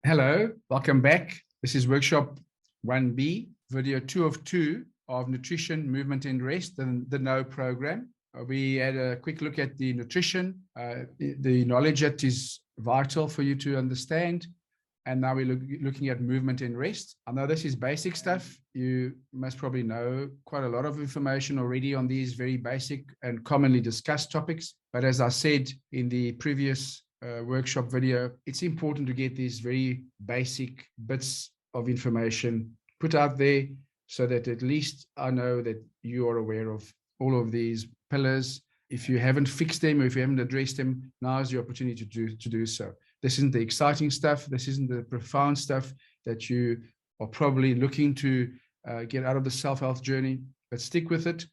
Hello, welcome back. This is workshop 1B, video 2 of 2 of nutrition, movement and rest, the KNOW program. We had a quick look at the nutrition, the knowledge that is vital for you to understand. And now we're looking at movement and rest. I know this is basic stuff. You must probably know quite a lot of information already on these very basic and commonly discussed topics. But as I said in the previous workshop video, it's important to get these very basic bits of information put out there so that at least I know that you are aware of all of these pillars. If you haven't fixed them or if you haven't addressed them, now is the opportunity to do so. This isn't the exciting stuff. This isn't the profound stuff that you are probably looking to get out of the self-health journey, but stick with it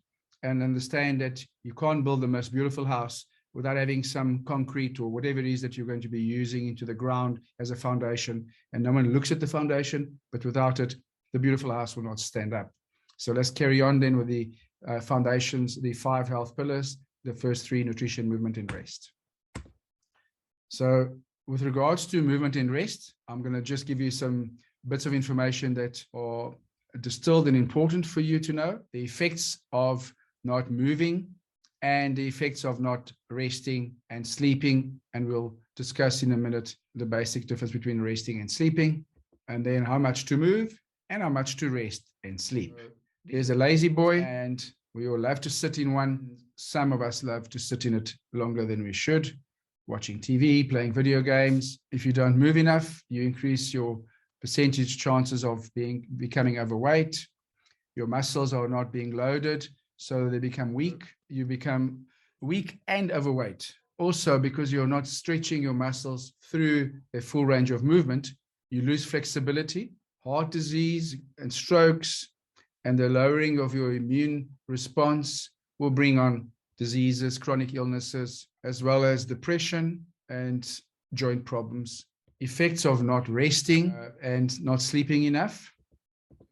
and understand that you can't build the most beautiful house without having some concrete or whatever it is that you're going to be using into the ground as a foundation. And no one looks at the foundation, but without it, the beautiful house will not stand up. So let's carry on then with the foundations, the 5 health pillars, the first 3, nutrition, movement, and rest. So with regards to movement and rest, I'm going to just give you some bits of information that are distilled and important for you to know. The effects of not moving and the effects of not resting and sleeping. And we'll discuss in a minute the basic difference between resting and sleeping, and then how much to move and how much to rest and sleep. There's a lazy boy, and we all love to sit in one. Some of us love to sit in it longer than we should, watching TV, playing video games. If you don't move enough, you increase your percentage chances of becoming overweight. Your muscles are not being loaded, so they become weak. You become weak and overweight. Also, because you're not stretching your muscles through a full range of movement, you lose flexibility. Heart disease and strokes and the lowering of your immune response will bring on diseases, chronic illnesses, as well as depression and joint problems. Effects of not resting and not sleeping enough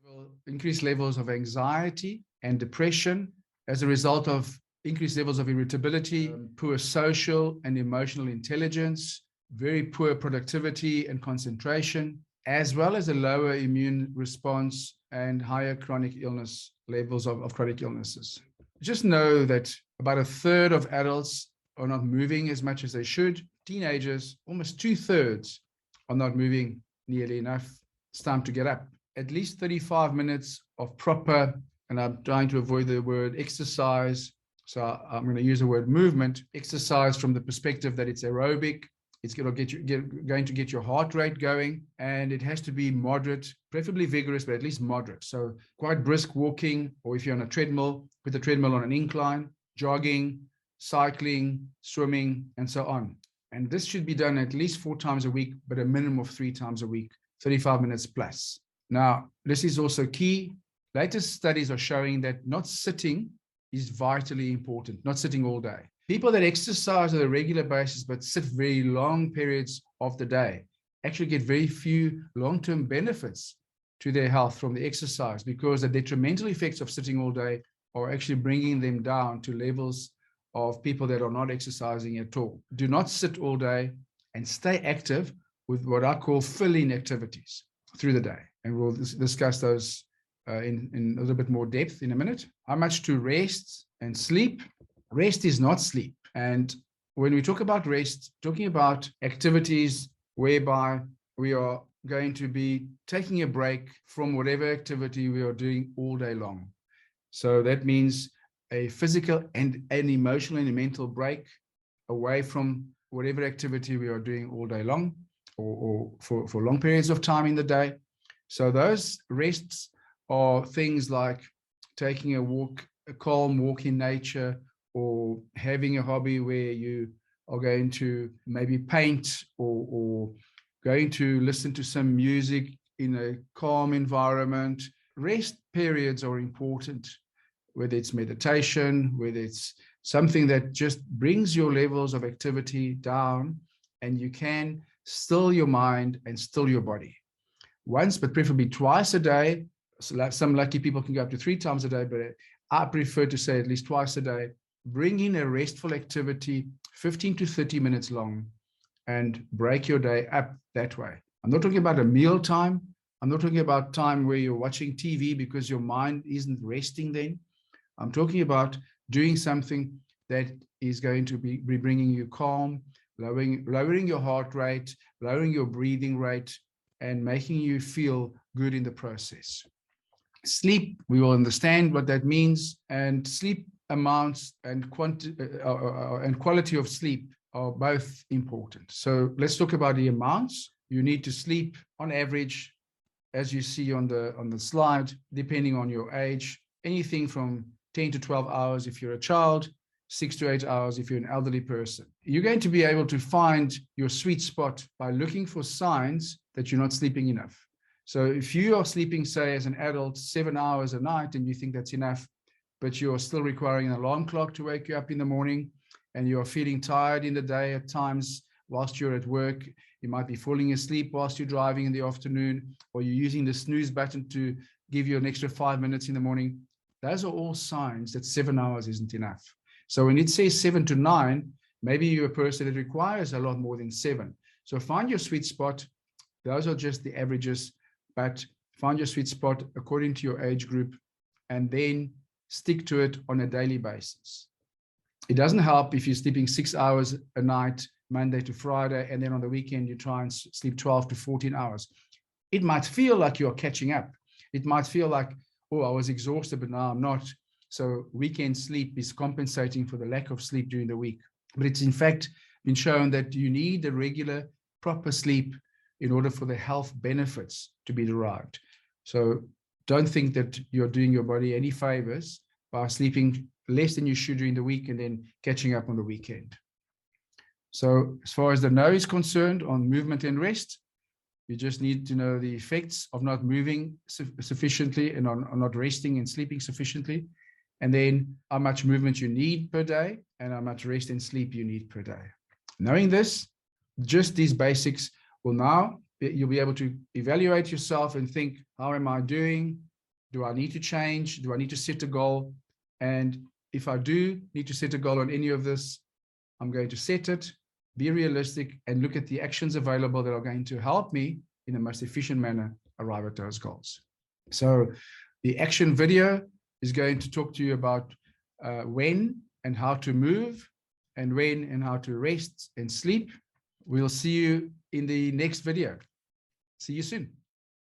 will increase levels of anxiety and depression as a result of increased levels of irritability, poor social and emotional intelligence, very poor productivity and concentration, as well as a lower immune response and higher chronic illness levels of chronic illnesses. Just know that about 1/3 of adults are not moving as much as they should. Teenagers, almost 2/3 are not moving nearly enough. It's time to get up. At least 35 minutes of proper, and I'm trying to avoid the word exercise, so I'm going to use the word movement, exercise from the perspective that it's aerobic. It's going to get your heart rate going, and it has to be moderate, preferably vigorous, but at least moderate. So quite brisk walking, or if you're on a treadmill, put the treadmill on an incline, jogging, cycling, swimming, and so on. And this should be done at least 4 times a week, but a minimum of 3 times a week, 35 minutes plus. Now, this is also key. Latest studies are showing that not sitting is vitally important, not sitting all day. People that exercise on a regular basis but sit very long periods of the day actually get very few long-term benefits to their health from the exercise, because the detrimental effects of sitting all day are actually bringing them down to levels of people that are not exercising at all. Do not sit all day and stay active with what I call fill-in activities through the day. And we'll discuss those in a little bit more depth in a minute. How much to rest and sleep? Rest is not sleep. And when we talk about rest, talking about activities whereby we are going to be taking a break from whatever activity we are doing all day long. So that means a physical and an emotional and a mental break away from whatever activity we are doing all day long, or for long periods of time in the day. So those rests are things like taking a walk, a calm walk in nature, or having a hobby where you are going to maybe paint, or going to listen to some music in a calm environment. Rest periods are important, whether it's meditation, whether it's something that just brings your levels of activity down, and you can still your mind and still your body. Once, but preferably twice a day. So some lucky people can go up to 3 times a day, but I prefer to say at least twice a day. Bring in a restful activity, 15 to 30 minutes long, and break your day up that way. I'm not talking about a meal time. I'm not talking about time where you're watching TV because your mind isn't resting then. I'm talking about doing something that is going to be bringing you calm, lowering your heart rate, lowering your breathing rate, and making you feel good in the process. Sleep, we will understand what that means, and sleep amounts and quality of sleep are both important. So let's talk about the amounts. You need to sleep on average, as you see on the slide, depending on your age, anything from 10 to 12 hours if you're a child, 6 to 8 hours if you're an elderly person. You're going to be able to find your sweet spot by looking for signs that you're not sleeping enough. So if you are sleeping, say, as an adult, 7 hours a night and you think that's enough, but you're still requiring an alarm clock to wake you up in the morning, and you're feeling tired in the day at times whilst you're at work, you might be falling asleep whilst you're driving in the afternoon, or you're using the snooze button to give you an extra 5 minutes in the morning. Those are all signs that 7 hours isn't enough. So when it says 7 to 9, maybe you're a person that requires a lot more than 7. So find your sweet spot. Those are just the averages, but find your sweet spot according to your age group and then stick to it on a daily basis. It doesn't help if you're sleeping 6 hours a night, Monday to Friday, and then on the weekend you try and sleep 12 to 14 hours. It might feel like you're catching up. It might feel like, oh, I was exhausted, but now I'm not. So weekend sleep is compensating for the lack of sleep during the week. But it's in fact been shown that you need a regular, proper sleep in order for the health benefits to be derived. So don't think that you're doing your body any favors by sleeping less than you should during the week and then catching up on the weekend. So as far as the know is concerned on movement and rest, you just need to know the effects of not moving sufficiently and on not resting and sleeping sufficiently, and then how much movement you need per day and how much rest and sleep you need per day. Knowing this, just these basics will now, you'll be able to evaluate yourself and think, how am I doing? Do I need to change? Do I need to set a goal? And if I do need to set a goal on any of this, I'm going to set it, be realistic, and look at the actions available that are going to help me in the most efficient manner arrive at those goals. So the action video is going to talk to you about when and how to move, and when and how to rest and sleep. We'll see you in the next video. See you soon.